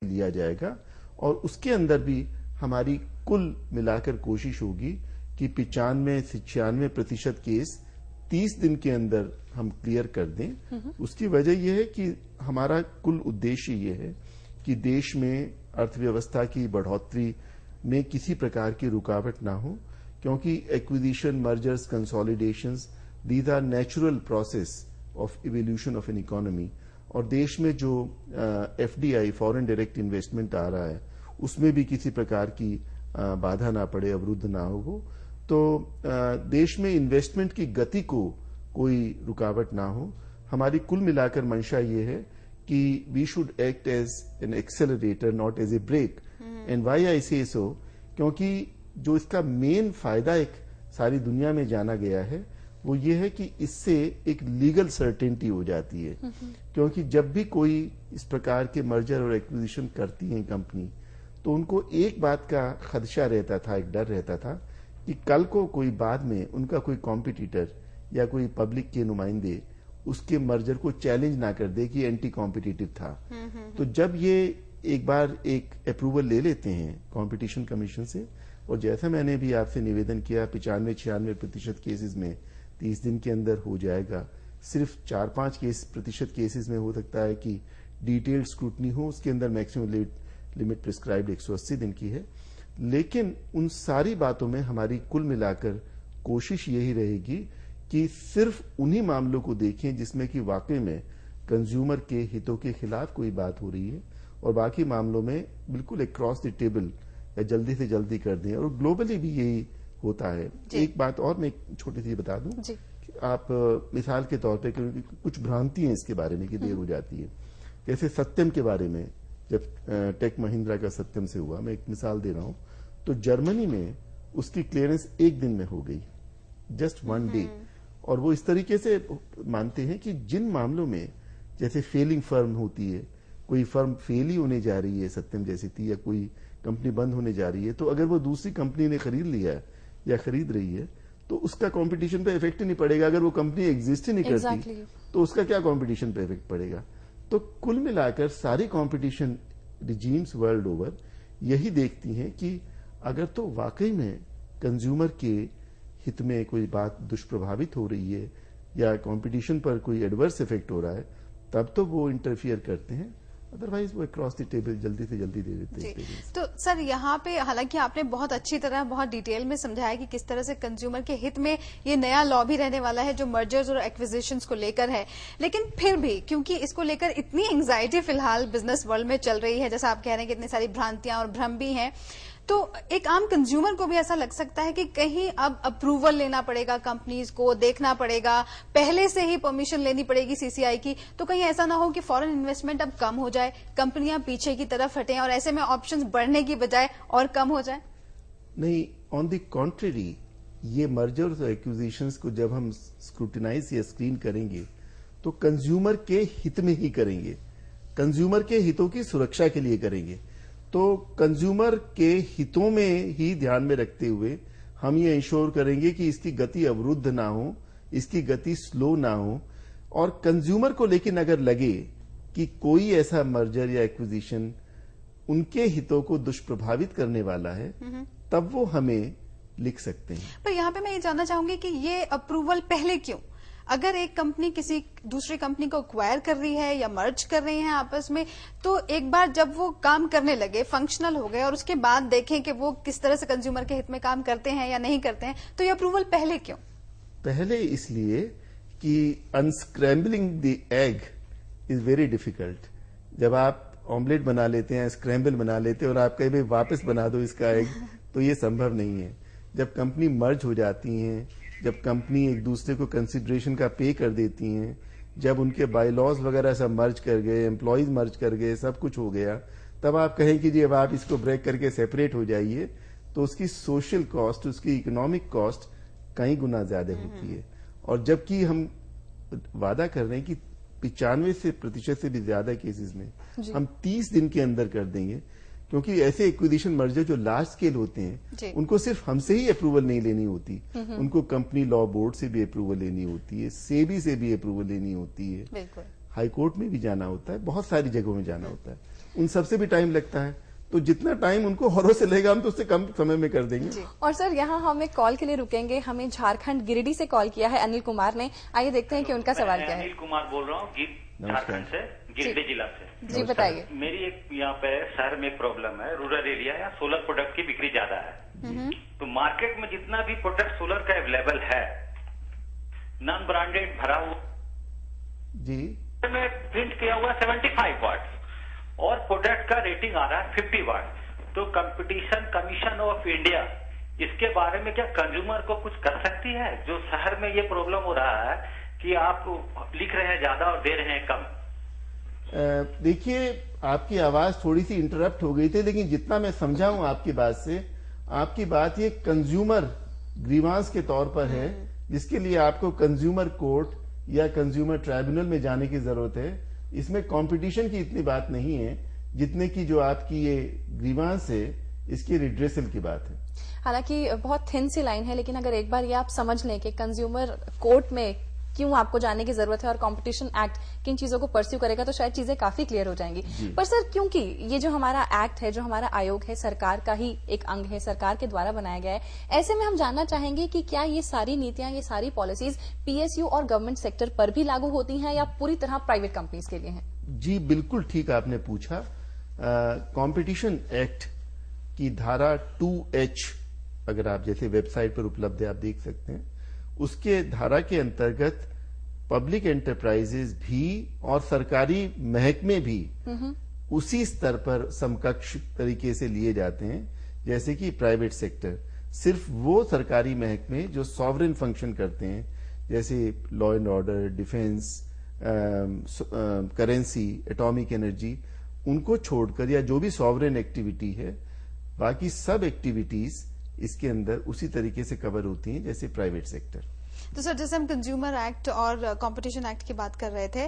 लिया जाएगा और उसके अंदर भी हमारी कुल मिलाकर कोशिश होगी कि 95 से 96% केस 30 दिन के अंदर हम क्लियर कर दें। उसकी वजह यह है कि हमारा कुल उद्देश्य ये है कि देश में अर्थव्यवस्था की बढ़ोतरी में किसी प्रकार की रुकावट ना हो, क्योंकि acquisition, mergers, consolidations, these are natural process of evolution of an economy. और देश में जो एफडीआई, फॉरेन डायरेक्ट इन्वेस्टमेंट आ रहा है, उसमें भी किसी प्रकार की बाधा ना पड़े, अवरुद्ध ना हो, तो देश में इन्वेस्टमेंट की गति को कोई रुकावट ना हो। हमारी कुल मिलाकर मंशा ये है कि we should act as an accelerator, not as a brake. And why I say so, क्योंकि जो इसका मेन फायदा एक सारी दुनिया में जाना गया है वो ये है कि इससे एक लीगल सर्टेनिटी हो जाती है। क्योंकि जब भी कोई इस प्रकार के मर्जर और एक्विजिशन करती है कंपनी, तो उनको एक बात का खदशा रहता था, एक डर रहता था कि कल को कोई बाद में उनका कोई कॉम्पिटिटर या कोई पब्लिक के नुमाइंदे उसके मर्जर को चैलेंज ना कर दे कि एंटी कॉम्पिटिटिव था। तो जब ये एक बार एक अप्रूवल ले लेते हैं कंपटीशन कमीशन से, और जैसा मैंने भी आपसे निवेदन किया 95-96% केसेस में 30 दिन के अंदर हो जाएगा। सिर्फ 4-5 प्रतिशत केसेस में हो सकता है कि डिटेल्ड स्क्रूटनी हो, उसके अंदर मैक्सिमम लिमिट प्रिस्क्राइब्ड 180 दिन की है। लेकिन उन सारी बातों में हमारी कुल मिलाकर कोशिश यही रहेगी कि सिर्फ उन्हीं मामलों को देखें जिसमें कि वाकई में कंज्यूमर के हितों के खिलाफ कोई बात हो रही है, और बाकी मामलों में बिल्कुल अक्रॉस द टेबल या जल्दी से जल्दी कर दें। और ग्लोबली भी यही होता है। एक बात और मैं छोटी सी बता दूं कि आप मिसाल के तौर पे, क्योंकि कुछ भ्रांति है इसके बारे में कि देर हो जाती है, जैसे सत्यम के बारे में, जब टेक महिंद्रा का सत्यम से हुआ, मैं एक मिसाल दे रहा हूं, तो जर्मनी में उसकी क्लियरेंस 1 दिन में हो गई, जस्ट 1 डे। और वो इस तरीके से मानते हैं कि जिन मामलों में जैसे फेलिंग फर्म होती है, कोई फर्म फेल ही होने जा रही है, सत्यम जैसी थी, या कोई कंपनी बंद होने जा रही है, तो अगर वो दूसरी कंपनी ने खरीद लिया है या खरीद रही है, तो उसका कंपटीशन पे इफेक्ट ही नहीं पड़ेगा। अगर वो कंपनी एग्जिस्ट ही नहीं करती तो उसका क्या कंपटीशन पे इफेक्ट पड़ेगा। तो कुल मिलाकर सारी कंपटीशन रिजीम्स वर्ल्ड ओवर यही देखती हैं कि अगर तो वाकई में कंज्यूमर के हित में कोई बात दुष्प्रभावित हो रही है या कंपटीशन पर कोई एडवर्स इफेक्ट हो रहा है, तब तो वो इंटरफियर करते हैं, अदरवाइज वो अक्रॉस द टेबल जल्दी से जल्दी दे देते हैं। तो सर यहाँ पे हालांकि आपने बहुत अच्छी तरह, बहुत डिटेल में समझाया कि किस तरह से कंज्यूमर के हित में ये नया लॉ भी रहने वाला है जो मर्जर्स और एक्विजिशंस को लेकर है। लेकिन फिर भी क्योंकि इसको लेकर इतनी एंग्जाइटी फिलहाल बिजनेस वर्ल्ड में चल रही है, जैसा आप कह रहे हैं कि इतनी सारी भ्रांतियां और भ्रम भी हैं, तो एक आम कंज्यूमर को भी ऐसा लग सकता है कि कहीं अब अप्रूवल लेना पड़ेगा, कंपनीज को देखना पड़ेगा, पहले से ही परमिशन लेनी पड़ेगी सीसीआई की, तो कहीं ऐसा ना हो कि फॉरेन इन्वेस्टमेंट अब कम हो जाए, कंपनियां पीछे की तरफ हटें और ऐसे में ऑप्शंस बढ़ने की बजाय और कम हो जाए। नहीं, ऑन द कॉन्ट्रेरी, ये मर्जर्स और एक्विजिशंस को जब हम स्क्रूटिनाइज या स्क्रीन करेंगे तो कंज्यूमर के हित में ही करेंगे, कंज्यूमर के हितों की सुरक्षा के लिए करेंगे। तो कंज्यूमर के हितों में ही ध्यान में रखते हुए हम ये इंश्योर करेंगे कि इसकी गति अवरुद्ध ना हो, इसकी गति स्लो ना हो। और कंज्यूमर को लेकिन अगर लगे कि कोई ऐसा मर्जर या एक्विजिशन उनके हितों को दुष्प्रभावित करने वाला है, तब वो हमें लिख सकते हैं। पर यहाँ पे मैं ये जानना चाहूंगी कि ये अप्रूवल पहले क्यों? अगर एक कंपनी किसी दूसरी कंपनी को एक्वायर कर रही है या मर्ज कर रही है आपस में, तो एक बार जब वो काम करने लगे, फंक्शनल हो गए, और उसके बाद देखें कि वो किस तरह से कंज्यूमर के हित में काम करते हैं या नहीं करते हैं, तो ये अप्रूवल पहले क्यों? पहले इसलिए कि unscrambling the egg is very difficult. जब आप ऑमलेट बना लेते हैं, स्क्रैम्बल बना लेते हैं, और आप कहीं भी वापस बना दो इसका एग, तो ये संभव नहीं है। जब कंपनी मर्ज हो जाती हैं, जब कंपनी एक दूसरे को कंसिडरेशन का पे कर देती हैं, जब उनके बायलॉज वगैरह सब मर्ज कर गए, एम्प्लॉयज मर्ज कर गए, सब कुछ हो गया, तब आप कहें कि जी अब आप इसको ब्रेक करके सेपरेट हो जाइए, तो उसकी सोशल कॉस्ट, उसकी इकोनॉमिक कॉस्ट कई गुना ज्यादा होती है। और जबकि हम वादा कर रहे हैं कि 95% से भी ज्यादा केसेस में हम 30 दिन के अंदर कर देंगे, क्योंकि ऐसे एक्विजिशन मर्जर जो लार्ज स्केल होते हैं उनको सिर्फ हमसे ही अप्रूवल नहीं लेनी होती, उनको कंपनी लॉ बोर्ड से भी अप्रूवल लेनी होती है, सेबी से भी अप्रूवल लेनी होती है, हाई कोर्ट में भी जाना होता है, बहुत सारी जगहों में जाना होता है। उन सबसे भी टाइम लगता है। तो जितना टाइम उनको औरों से लेगा हम तो उससे कम समय में कर देंगे। और सर यहाँ हम एक कॉल के लिए रुकेंगे। हमें झारखंड गिरिडीह से कॉल किया है अनिल कुमार ने। आइए देखते हैं कि उनका सवाल क्या है। अनिल कुमार बोल रहा हूँ झारखंड से, गिरिडीह जिला से। जी बताइए। मेरी एक यहाँ पे शहर में एक प्रॉब्लम है, रूरल एरिया है, सोलर प्रोडक्ट की बिक्री ज्यादा है। तो मार्केट में जितना भी प्रोडक्ट सोलर का अवेलेबल है, नॉन ब्रांडेड भरा हुआ जी में प्रिंट किया हुआ 75 वाट और प्रोडक्ट का रेटिंग आ रहा है 50 वाट। तो कंपटीशन कमीशन ऑफ इंडिया इसके बारे में क्या कंज्यूमर को कुछ कर सकती है? जो शहर में ये प्रॉब्लम हो रहा है कि आप लिख रहे हैं ज्यादा और दे रहे हैं कम। देखिए, आपकी आवाज थोड़ी सी इंटरप्ट हो गई थी, लेकिन जितना मैं समझा हूं आपकी बात से, आपकी बात ये कंज्यूमर ग्रीवांस के तौर पर है, जिसके लिए आपको कंज्यूमर कोर्ट या कंज्यूमर ट्राइब्यूनल में जाने की जरूरत है। इसमें कंपटीशन की इतनी बात नहीं है जितने की जो आपकी ये ग्रीवांस है, इसकी रिड्रेसल की बात है। हालांकि बहुत थिन सी लाइन है, लेकिन अगर एक बार ये आप समझ लें कि कंज्यूमर कोर्ट में क्यों आपको जाने की जरूरत है और कंपटीशन एक्ट किन चीजों को परस्यू करेगा, तो शायद चीजें काफी क्लियर हो जाएंगी। पर सर, क्योंकि ये जो हमारा एक्ट है, जो हमारा आयोग है, सरकार का ही एक अंग है, सरकार के द्वारा बनाया गया है, ऐसे में हम जानना चाहेंगे कि क्या ये सारी नीतियां, ये सारी पॉलिसीज पीएसयू और गवर्नमेंट सेक्टर पर भी लागू होती हैं या पूरी तरह प्राइवेट कंपनीज के लिए हैं? जी बिल्कुल ठीक आपने पूछा। कंपटीशन एक्ट की धारा 2H अगर आप जैसे वेबसाइट पर उपलब्ध है, आप देख सकते हैं, उसके धारा के अंतर्गत पब्लिक एंटरप्राइजेज भी और सरकारी महकमे भी उसी स्तर पर समकक्ष तरीके से लिए जाते हैं जैसे कि प्राइवेट सेक्टर। सिर्फ वो सरकारी महकमे जो सॉवरेन फंक्शन करते हैं, जैसे law and order, defence, currency, atomic energy, उनको छोड़कर या जो भी सॉवरेन एक्टिविटी है, बाकी सब एक्टिविटीज इसके अंदर उसी तरीके से कवर होती हैं जैसे प्राइवेट सेक्टर। तो सर, जैसे हम कंज्यूमर एक्ट और कंपटीशन एक्ट की बात कर रहे थे,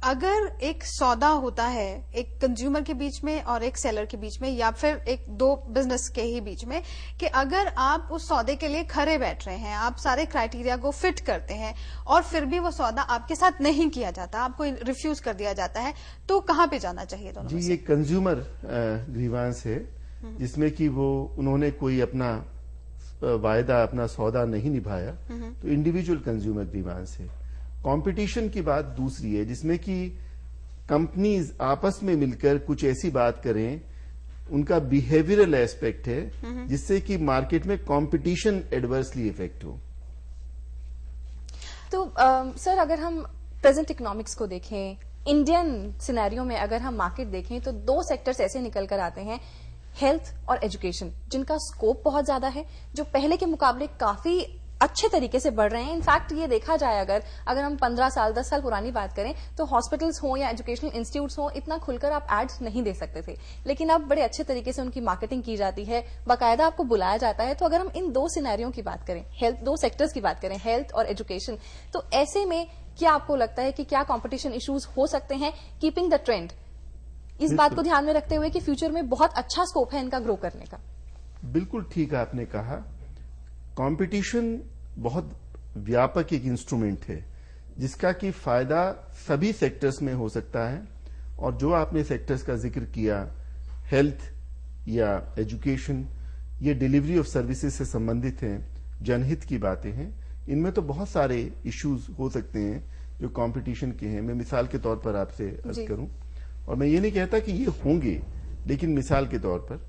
अगर एक सौदा होता है एक कंज्यूमर के बीच में और एक सेलर के बीच में, या फिर एक दो बिजनेस के ही बीच में, कि अगर आप उस सौदे के लिए खरे बैठ रहे हैं, आप सारे क्राइटेरिया को फिट करते हैं और फिर भी वो सौदा आपके साथ नहीं किया जाता, आपको रिफ्यूज कर दिया जाता है, तो कहां पे जाना चाहिए दोनों में से? जी, ये कंज्यूमर ग्रीवांस है जिसमें कि वो उन्होंने कोई अपना वायदा, अपना सौदा नहीं निभाया, तो इंडिविजुअल कंज्यूमर ग्रीवांस है। कंपटीशन की बात दूसरी है जिसमें कि कंपनीज आपस में मिलकर कुछ ऐसी बात करें, उनका बिहेवियरल एस्पेक्ट है जिससे कि मार्केट में कंपटीशन एडवर्सली इफेक्ट हो। तो सर, अगर हम प्रेजेंट इकोनॉमिक्स को देखें, इंडियन सिनेरियो में अगर हम मार्केट देखें, तो दो सेक्टर्स ऐसे निकल कर आते हैं, हेल्थ और एजुकेशन, जिनका स्कोप बहुत ज्यादा है, जो पहले के मुकाबले काफी अच्छे तरीके से बढ़ रहे हैं। इनफैक्ट ये देखा जाए, अगर हम 15 साल 10 साल पुरानी बात करें, तो हॉस्पिटल्स हो या एजुकेशनल इंस्टीट्यूट्स हो, इतना खुलकर आप एड्स नहीं दे सकते थे, लेकिन अब बड़े अच्छे तरीके से उनकी मार्केटिंग की जाती है, बाकायदा आपको बुलाया जाता है। तो अगर हम इन दो सिनेरियो की बात करें, दो सेक्टर्स की बात करें, हेल्थ और एजुकेशन, तो ऐसे में क्या आपको लगता है कि क्या कॉम्पिटिशन इश्यूज हो सकते हैं, कीपिंग द ट्रेंड, इस बात को ध्यान में रखते हुए कि फ्यूचर में बहुत अच्छा स्कोप है इनका ग्रो करने का? बिल्कुल ठीक आपने कहा। कंपटीशन बहुत व्यापक एक इंस्ट्रूमेंट है जिसका कि फायदा सभी सेक्टर्स में हो सकता है, और जो आपने सेक्टर्स का जिक्र किया, हेल्थ या एजुकेशन, ये डिलीवरी ऑफ सर्विसेज से संबंधित हैं, जनहित की बातें हैं, इनमें तो बहुत सारे इश्यूज हो सकते हैं जो कंपटीशन के हैं। मैं मिसाल के तौर पर आपसे अर्ज करूं, और मैं ये नहीं कहता कि ये होंगे, लेकिन मिसाल के तौर पर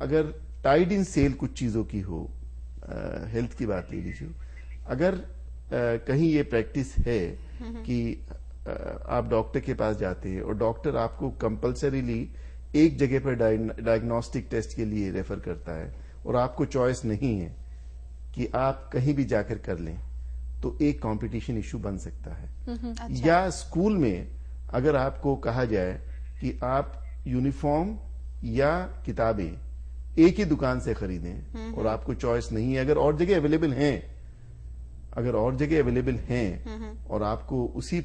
अगर टाइड इन सेल कुछ चीजों की हो, हेल्थ की बात ले लीजिए, अगर कहीं ये प्रैक्टिस है कि आप डॉक्टर के पास जाते हैं और डॉक्टर आपको कंपल्सरीली एक जगह पर डायग्नोस्टिक टेस्ट के लिए रेफर करता है और आपको चॉइस नहीं है कि आप कहीं भी जाकर कर लें, तो एक कंपटीशन इश्यू बन सकता है। अच्छा। या स्कूल में अगर आपको कहा जाए कि आप यूनिफॉर्म या किताबें एक ही दुकान से खरीदें और आपको चॉइस नहीं है, अगर और जगह अवेलेबल हैं और आपको उसी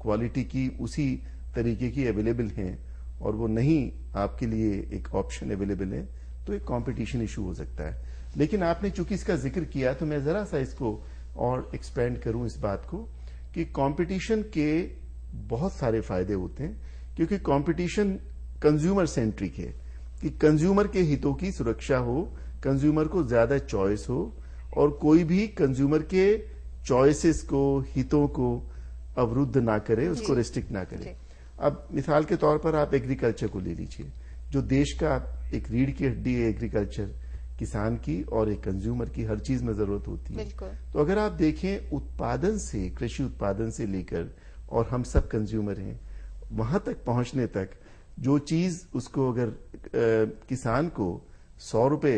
क्वालिटी की, उसी तरीके की अवेलेबल हैं और वो नहीं आपके लिए एक ऑप्शन अवेलेबल है, तो एक कंपटीशन इशू हो सकता है। लेकिन आपने चूंकि इसका जिक्र किया, तो मैं जरा सा इसको और एक्सपेंड करूं इस बात को कि कंपटीशन के बहुत सारे फायदे होते हैं, क्योंकि कंपटीशन कंज्यूमर सेंट्रिक है, कि कंज्यूमर के हितों की सुरक्षा हो, कंज्यूमर को ज्यादा चॉइस हो और कोई भी कंज्यूमर के चॉइसेस को, हितों को अवरुद्ध ना करे, उसको रिस्ट्रिक्ट ना करे। अब मिसाल के तौर पर आप एग्रीकल्चर को ले लीजिए, जो देश का एक रीढ़ की हड्डी है एग्रीकल्चर, किसान की और एक कंज्यूमर की हर चीज में जरूरत होती है। तो अगर आप देखें उत्पादन से, कृषि उत्पादन से लेकर, और हम सब कंज्यूमर हैं, वहां तक पहुंचने तक जो चीज उसको अगर किसान को 100 रुपए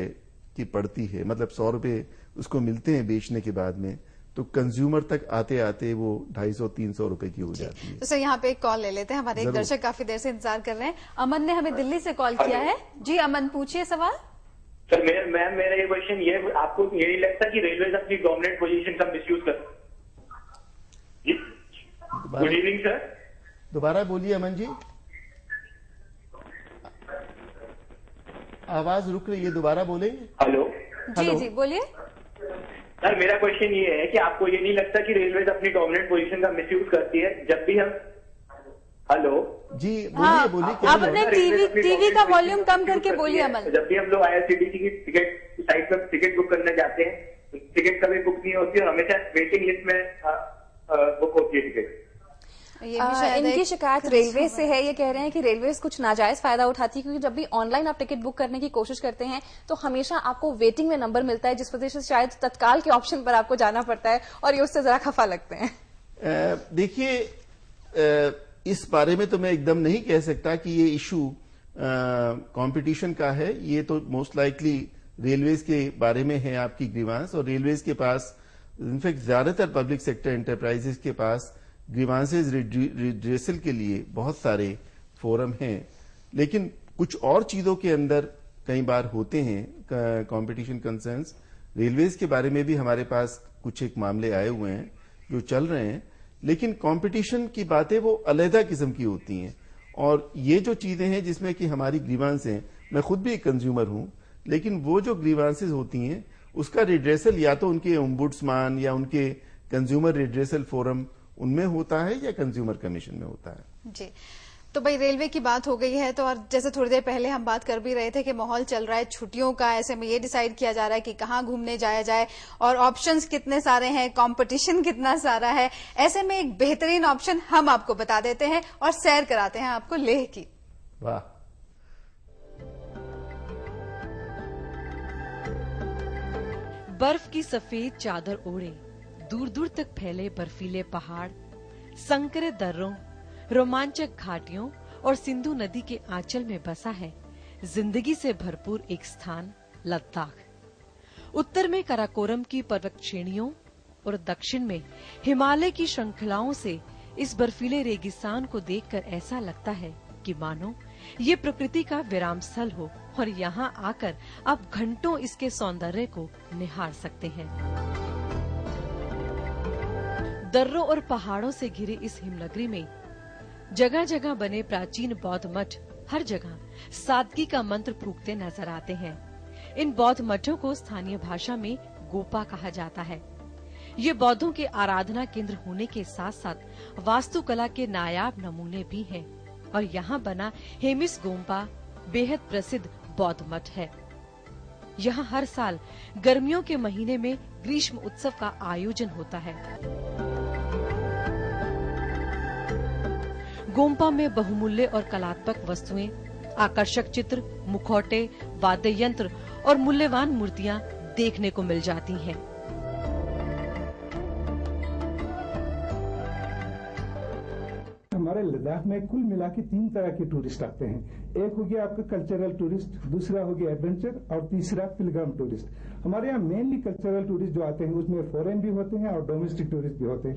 की पड़ती है, मतलब 100 रुपए उसको मिलते हैं बेचने के बाद में, तो कंज्यूमर तक आते आते वो 250-300 रुपए की हो जाती है। तो सर यहाँ पे एक कॉल ले लेते हैं, हमारे एक दर्शक काफी देर से इंतजार कर रहे हैं। अमन ने हमें दिल्ली से कॉल किया है। जी अमन, पूछिए सवाल। सर मेरा ये क्वेश्चन ये, आपको ये नहीं लगता कि रेलवे अपनी डोमिनेंट पोजीशन का मिसयूज कर? Good evening sir. दोबारा बोलिए अमन जी, आवाज रुक रही है, दोबारा बोलेंगे। हेलो जी बोलिए सर। मेरा क्वेश्चन ये है कि आपको ये नहीं लगता कि रेलवे अपनी डोमिनेंट पोजीशन का मिसयूज करती है जब भी हम, हेलो जी बोलिए बोलिए। आप अपने टीवी का वॉल्यूम कम करके बोलिए अमन। जब भी हम लोग IRCTC की टिकट साइट पर टिकट बुक करने जाते हैं, टिकट कभी बुक नहीं होती और हमेशा वेटिंग लिस्ट में बुक होती है टिकट। इनकी शिकायत रेलवे से है। ये कह रहे हैं कि रेलवे कुछ नाजायज फायदा उठाती है, क्योंकि जब भी ऑनलाइन आप टिकट बुक करने की कोशिश करते हैं तो हमेशा आपको वेटिंग में नंबर मिलता है, जिस वजह से शायद तत्काल के ऑप्शन पर आपको जाना पड़ता है और ये उससे जरा खफा लगते हैं। देखिए, इस बारे में तो मैं एकदम नहीं कह सकता कि ये इशू कंपटीशन का है। ये तो मोस्ट लाइकली रेलवेज के बारे में है आपकी ग्रीवांस, और रेलवेज के पास, इनफैक्ट ज्यादातर पब्लिक सेक्टर एंटरप्राइजेस के पास ग्रीवांसेज रिड्रेसल के लिए बहुत सारे फोरम हैं। लेकिन कुछ और चीजों के अंदर कई बार होते हैं कंपटीशन कंसर्न्स। रेलवेज के बारे में भी हमारे पास कुछ एक मामले आए हुए हैं जो चल रहे हैं, लेकिन कंपटीशन की बातें वो अलग किस्म की होती हैं। और ये जो चीजें हैं जिसमें कि हमारी ग्रीवांस हैं, मैं खुद भी एक कंज्यूमर हूं, लेकिन वो जो ग्रीवांसेस होती हैं उसका रिड्रेसल या तो उनके ओम्बुड्समैन या उनके कंज्यूमर रिड्रेसल फोरम उनमें होता है या कंज्यूमर कमीशन में होता है। जी, तो भाई रेलवे की बात हो गई है, तो और जैसे थोड़ी देर पहले हम बात कर भी रहे थे कि माहौल चल रहा है छुट्टियों का, ऐसे में ये डिसाइड किया जा रहा है कि कहाँ घूमने जाया जाए और ऑप्शंस कितने सारे हैं, कंपटीशन कितना सारा है। ऐसे में एक बेहतरीन ऑप्शन हम आपको बता देते हैं और सैर कराते हैं आपको लेह की। वाह, बर्फ की सफेद चादर ओढ़े दूर दूर तक फैले बर्फीले पहाड़, संकरे दर्रों, रोमांचक घाटियों और सिंधु नदी के आंचल में बसा है जिंदगी से भरपूर एक स्थान लद्दाख। उत्तर में कराकोरम की पर्वत श्रेणियों और दक्षिण में हिमालय की श्रृंखलाओं से इस बर्फीले रेगिस्तान को देखकर ऐसा लगता है कि मानो ये प्रकृति का विराम स्थल हो और यहाँ आकर आप घंटों इसके सौंदर्य को निहार सकते हैं। दर्रों और पहाड़ों से घिरे इस हिमनगरी में जगह जगह बने प्राचीन बौद्ध मठ हर जगह सादगी का मंत्र फूंकते नजर आते हैं। इन बौद्ध मठों को स्थानीय भाषा में गोपा कहा जाता है। ये बौद्धों के आराधना केंद्र होने के साथ साथ वास्तुकला के नायाब नमूने भी हैं और यहाँ बना हेमिस गोम्पा बेहद प्रसिद्ध बौद्ध मठ है। यहाँ हर साल गर्मियों के महीने में ग्रीष्म उत्सव का आयोजन होता है। गोम्पा में बहुमूल्य और कलात्मक वस्तुएं, आकर्षक चित्र, मुखौटे, वाद्य यंत्र और मूल्यवान मूर्तियां देखने को मिल जाती हैं। हमारे लद्दाख में कुल मिला के 3 तरह के टूरिस्ट आते हैं। एक हो गया आपका कल्चरल टूरिस्ट, दूसरा हो गया एडवेंचर और तीसरा पिलग्रिम टूरिस्ट। हमारे यहाँ मेनली कल्चरल टूरिस्ट जो आते हैं उसमें फॉरेन भी होते हैं और डोमेस्टिक टूरिस्ट भी होते हैं।